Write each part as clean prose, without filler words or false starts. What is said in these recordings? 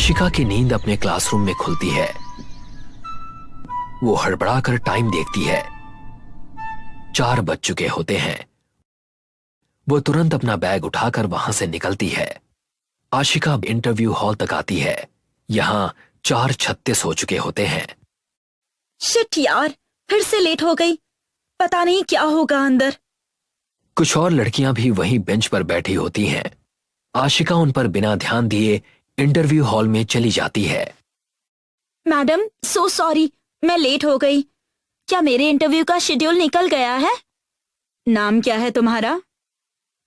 आशिका की नींद अपने क्लासरूम में खुलती है। वो हड़बड़ाकर टाइम देखती है। 4 बज चुके होते हैं। वो तुरंत अपना बैग उठाकर वहां से निकलती है। आशिका इंटरव्यू हॉल तक आती है। यहां 4:36 हो चुके होते हैं। शिट यार, फिर से लेट हो गई। पता नहीं क्या होगा अंदर। कुछ और लड़कियां भी वहीं बेंच पर बैठी होती हैं। आशिका उन पर बिना ध्यान दिए इंटरव्यू हॉल में चली जाती है। मैडम, सो सॉरी, मैं लेट हो गई। क्या मेरे इंटरव्यू का शेड्यूल निकल गया है? नाम क्या है तुम्हारा?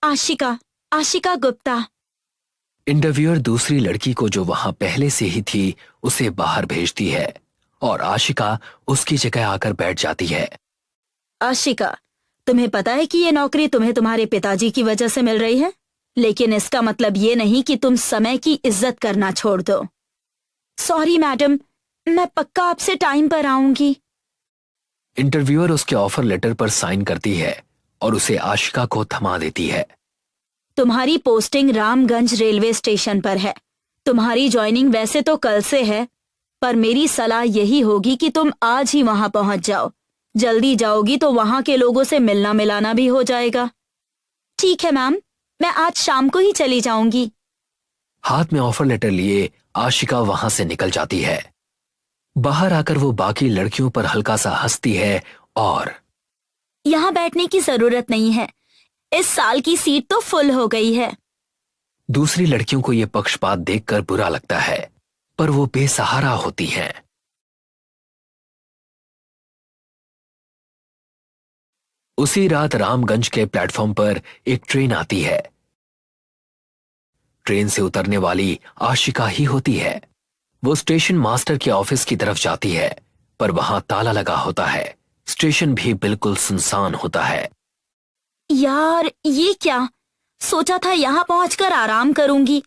आशिका, आशिका गुप्ता। इंटरव्यूअर दूसरी लड़की को जो वहां पहले से ही थी उसे बाहर भेजती है और आशिका उसकी जगह आकर बैठ जाती है। आशिका, तुम्हें पता है कि ये नौकरी तुम्हें तुम्हारे पिताजी की वजह से मिल रही है, लेकिन इसका मतलब ये नहीं कि तुम समय की इज्जत करना छोड़ दो। सॉरी मैडम, मैं पक्का आपसे टाइम पर आऊंगी। इंटरव्यूअर उसके ऑफर लेटर पर साइन करती है और उसे आशिका को थमा देती है। तुम्हारी पोस्टिंग रामगंज रेलवे स्टेशन पर है। तुम्हारी ज्वाइनिंग वैसे तो कल से है, पर मेरी सलाह यही होगी कि तुम आज ही वहां पहुंच जाओ। जल्दी जाओगी तो वहां के लोगों से मिलना मिलाना भी हो जाएगा। ठीक है मैम, मैं आज शाम को ही चली जाऊंगी। हाथ में ऑफर लेटर लिए आशिका वहां से निकल जाती है। बाहर आकर वो बाकी लड़कियों पर हल्का सा हंसती है और यहाँ बैठने की जरूरत नहीं है, इस साल की सीट तो फुल हो गई है। दूसरी लड़कियों को यह पक्षपात देखकर बुरा लगता है, पर वो बेसहारा होती हैं। उसी रात रामगंज के प्लेटफॉर्म पर एक ट्रेन आती है। ट्रेन से उतरने वाली आशिका ही होती है। वो स्टेशन मास्टर के ऑफिस की तरफ जाती है, पर वहां ताला लगा होता है। स्टेशन भी बिल्कुल सुनसान होता है। यार, ये क्या? सोचा था यहाँ पहुंचकर आराम करूंगी,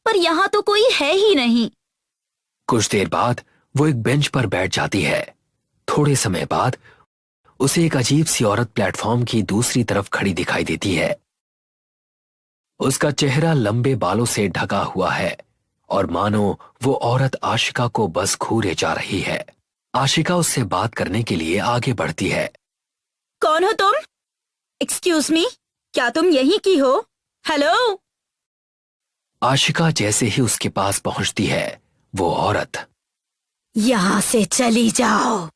पर यहाँ तो कोई है ही नहीं। कुछ देर बाद वो एक बेंच पर बैठ जाती है। थोड़े समय बाद उसे एक अजीब सी औरत प्लेटफॉर्म की दूसरी तरफ खड़ी दिखाई देती है। उसका चेहरा लंबे बालों से ढका हुआ है और मानो वो औरत आशिका को बस घूरे जा रही है। आशिका उससे बात करने के लिए आगे बढ़ती है। कौन हो तुम? एक्सक्यूज मी, क्या तुम यहीं की हो? हेलो। आशिका जैसे ही उसके पास पहुंचती है, वो औरत यहाँ से चली जाओ।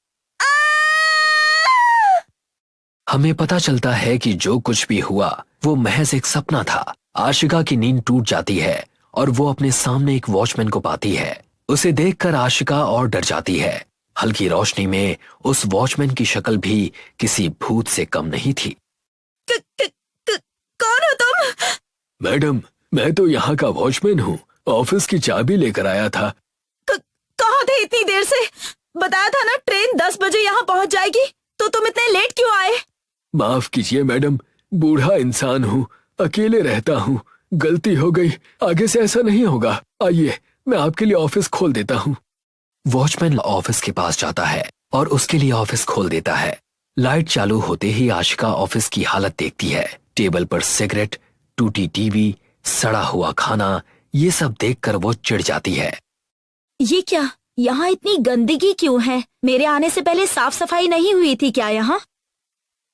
हमें पता चलता है कि जो कुछ भी हुआ वो महज एक सपना था। आशिका की नींद टूट जाती है और वो अपने सामने एक वॉचमैन को पाती है। उसे देखकर आशिका और डर जाती है। हल्की रोशनी में उस वॉचमैन की शक्ल भी किसी भूत से कम नहीं थी। कौन हो तुम? मैडम, मैं तो यहाँ का वॉचमैन हूँ। ऑफिस की चाबी लेकर आया था। कहाँ थे इतनी देर से? बताया था ना ट्रेन 10 बजे यहाँ पहुँच जाएगी, तो तुम इतने लेट क्यों आए? माफ कीजिए मैडम, बूढ़ा इंसान हूँ, अकेले रहता हूँ, गलती हो गई। आगे से ऐसा नहीं होगा। आइए, मैं आपके लिए ऑफिस खोल देता हूँ। वॉचमैन ऑफिस के पास जाता है और उसके लिए ऑफिस खोल देता है। लाइट चालू होते ही आशिका ऑफिस की हालत देखती है। टेबल पर सिगरेट, टूटी टीवी, सड़ा हुआ खाना, ये सब देखकर वो चिढ़ जाती है। ये क्या? यहाँ इतनी गंदगी क्यों है? मेरे आने से पहले साफ सफाई नहीं हुई थी क्या यहाँ?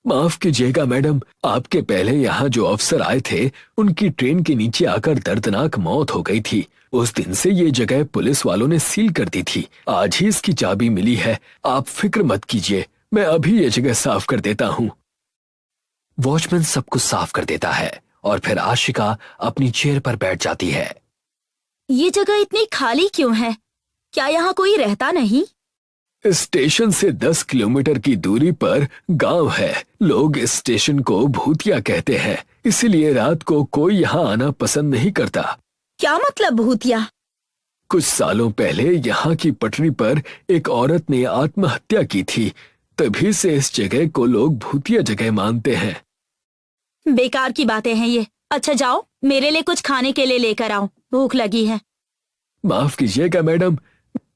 माफ कीजिएगा मैडम, आपके पहले यहाँ जो अफसर आए थे उनकी ट्रेन के नीचे आकर दर्दनाक मौत हो गई थी। उस दिन से ये जगह पुलिस वालों ने सील कर दी थी। आज ही इसकी चाबी मिली है। आप फिक्र मत कीजिए, मैं अभी ये जगह साफ कर देता हूँ। वॉचमैन सब कुछ साफ कर देता है और फिर आशिका अपनी चेयर पर बैठ जाती है। ये जगह इतनी खाली क्यों है? क्या यहाँ कोई रहता नहीं? स्टेशन से 10 किलोमीटर की दूरी पर गांव है। लोग इस स्टेशन को भूतिया कहते हैं, इसीलिए रात को कोई यहाँ आना पसंद नहीं करता। क्या मतलब भूतिया? कुछ सालों पहले यहाँ की पटरी पर एक औरत ने आत्महत्या की थी, तभी से इस जगह को लोग भूतिया जगह मानते हैं। बेकार की बातें हैं ये। अच्छा जाओ, मेरे लिए कुछ खाने के लिए लेकर आओ, भूख लगी है। माफ कीजिएगा मैडम,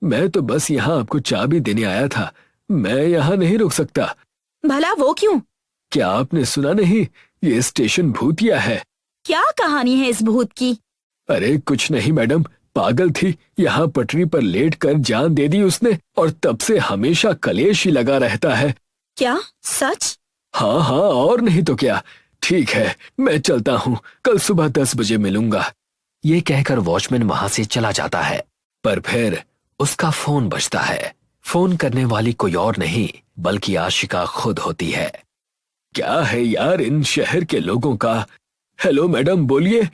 मैं तो बस यहाँ आपको चाबी देने आया था। मैं यहाँ नहीं रुक सकता। भला वो क्यों? क्या आपने सुना नहीं? ये स्टेशन भूतिया है। क्या कहानी है इस भूत की? अरे कुछ नहीं मैडम, पागल थी, यहाँ पटरी पर लेट कर जान दे दी उसने, और तब से हमेशा कलेश ही लगा रहता है। क्या सच? हाँ हाँ, और नहीं तो क्या। ठीक है, मैं चलता हूँ, कल सुबह 10 बजे मिलूंगा। ये कहकर वॉचमैन वहां से चला जाता है, पर फिर उसका फोन बजता है। फोन करने वाली कोई और नहीं बल्कि आशिका खुद होती है। क्या है यार इन शहर के लोगों का। हेलो मैडम, बोलिए।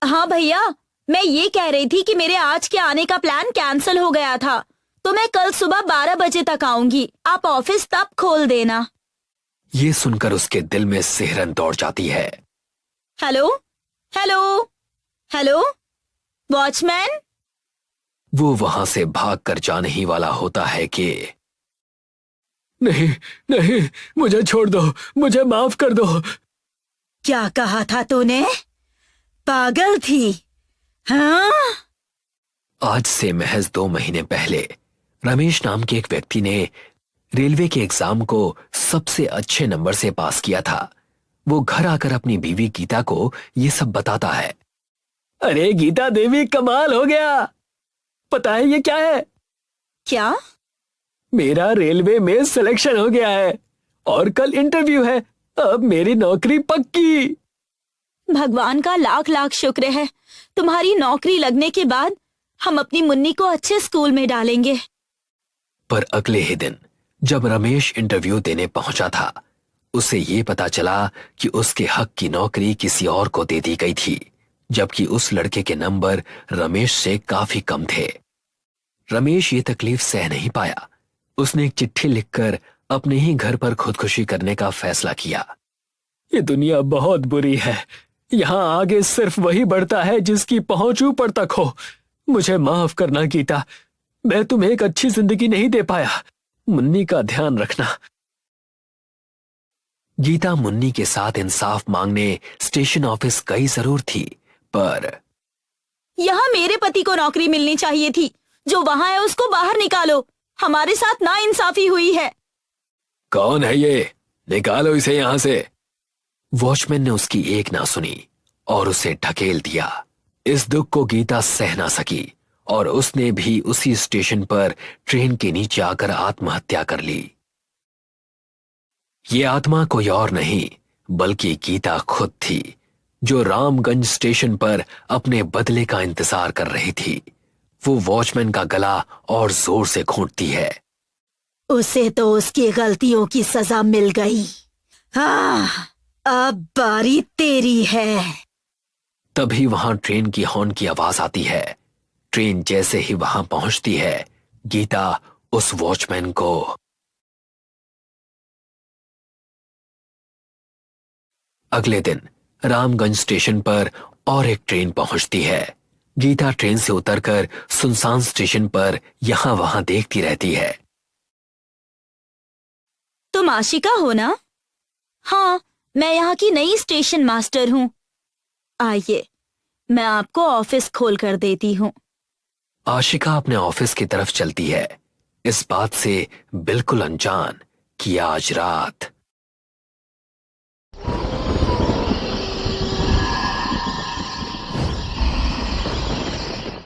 हाँ भैया, मैं ये कह रही थी कि मेरे आज के आने का प्लान कैंसिल हो गया था, तो मैं कल सुबह 12 बजे तक आऊंगी। आप ऑफिस तब खोल देना। ये सुनकर उसके दिल में सिहरन दौड़ जाती है। Hello hello hello, watchman. वो वहां से भागकर जाने ही वाला होता है कि नहीं नहीं, मुझे छोड़ दो, मुझे माफ कर दो। क्या कहा था तूने? पागल थी, हाँ? आज से महज 2 महीने पहले रमेश नाम के एक व्यक्ति ने रेलवे के एग्जाम को सबसे अच्छे नंबर से पास किया था। वो घर आकर अपनी बीवी गीता को ये सब बताता है। अरे गीता देवी, कमाल हो गया। पता है ये क्या है? क्या? मेरा रेलवे में सिलेक्शन हो गया है और कल इंटरव्यू है। अब मेरी नौकरी पक्की। भगवान का लाख लाख शुक्र है। तुम्हारी नौकरी लगने के बाद हम अपनी मुन्नी को अच्छे स्कूल में डालेंगे। पर अगले ही दिन जब रमेश इंटरव्यू देने पहुंचा था, उसे ये पता चला कि उसके हक की नौकरी किसी और को दे दी गई थी, जबकि उस लड़के के नंबर रमेश से काफी कम थे। रमेश ये तकलीफ सह नहीं पाया। उसने एक चिट्ठी लिखकर अपने ही घर पर खुदकुशी करने का फैसला किया। ये दुनिया बहुत बुरी है। यहाँ आगे सिर्फ वही बढ़ता है जिसकी पहुंच ऊपर तक हो। मुझे माफ करना गीता, मैं तुम्हें एक अच्छी जिंदगी नहीं दे पाया। मुन्नी का ध्यान रखना। गीता मुन्नी के साथ इंसाफ मांगने स्टेशन ऑफिस गई जरूर थी, पर यहाँ मेरे पति को नौकरी मिलनी चाहिए थी। जो वहां है उसको बाहर निकालो। हमारे साथ नाइंसाफी हुई है। कौन है ये? निकालो इसे यहां से। वॉचमैन ने उसकी एक ना सुनी और उसे ढकेल दिया। इस दुख को गीता सह ना सकी और उसने भी उसी स्टेशन पर ट्रेन के नीचे आकर आत्महत्या कर ली। ये आत्मा कोई और नहीं बल्कि गीता खुद थी, जो रामगंज स्टेशन पर अपने बदले का इंतजार कर रही थी। वो वॉचमैन का गला और जोर से घोंटती है। उसे तो उसकी गलतियों की सजा मिल गई। हाँ, अब बारी तेरी है। तभी वहां ट्रेन की हॉर्न की आवाज आती है। ट्रेन जैसे ही वहां पहुंचती है, गीता उस वॉचमैन को अगले दिन रामगंज स्टेशन पर और एक ट्रेन पहुंचती है। गीता ट्रेन से उतरकर सुनसान स्टेशन पर यहां वहां देखती रहती है। तुम आशिका हो ना? हाँ, मैं यहाँ की नई स्टेशन मास्टर हूँ। आइए, मैं आपको ऑफिस खोल कर देती हूँ। आशिका अपने ऑफिस की तरफ चलती है, इस बात से बिल्कुल अनजान कि आज रात